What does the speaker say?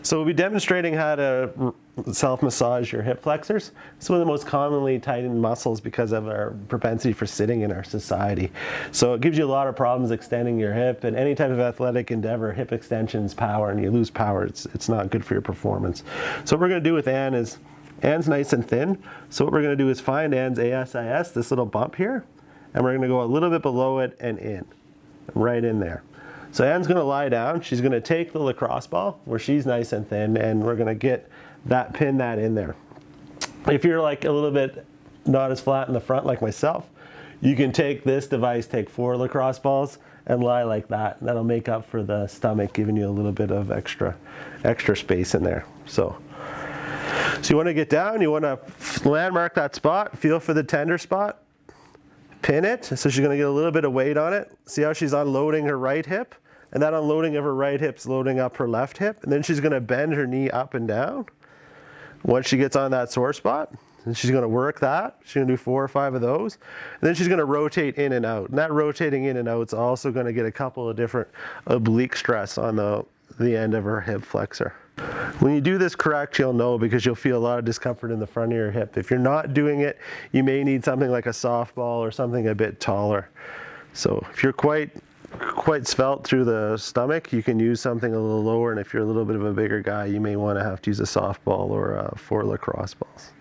So we'll be demonstrating how to self-massage your hip flexors. It's one of the most commonly tightened muscles because of our propensity for sitting in our society. So it gives you a lot of problems extending your hip, and any type of athletic endeavor, hip extensions power, and you lose power, it's not good for your performance. So what we're going to do with Anne is, Anne's nice and thin, so what we're going to do is find Anne's ASIS, this little bump here, and we're going to go a little bit below it and in, right in there. So Anne's going to lie down. She's going to take the lacrosse ball where she's nice and thin, and we're going to pin that in there. If you're like a little bit not as flat in the front like myself, you can take this device, take 4 lacrosse balls, and lie like that. That'll make up for the stomach, giving you a little bit of extra space in there. So you want to get down, you want to landmark that spot, feel for the tender spot, pin it, so she's going to get a little bit of weight on it. See how she's unloading her right hip? And that unloading of her right hip's loading up her left hip. And then she's going to bend her knee up and down once she gets on that sore spot. And she's going to work that. She's going to do 4 or 5 of those. And then she's going to rotate in and out. And that rotating in and out is also going to get a couple of different oblique stress on the end of her hip flexor. When you do this correct, you'll know, because you'll feel a lot of discomfort in the front of your hip. If you're not doing it, you may need something like a softball or something a bit taller. So if you're quite svelte through the stomach, you can use something a little lower, and if you're a little bit of a bigger guy, you may want to have to use a softball or 4 lacrosse balls.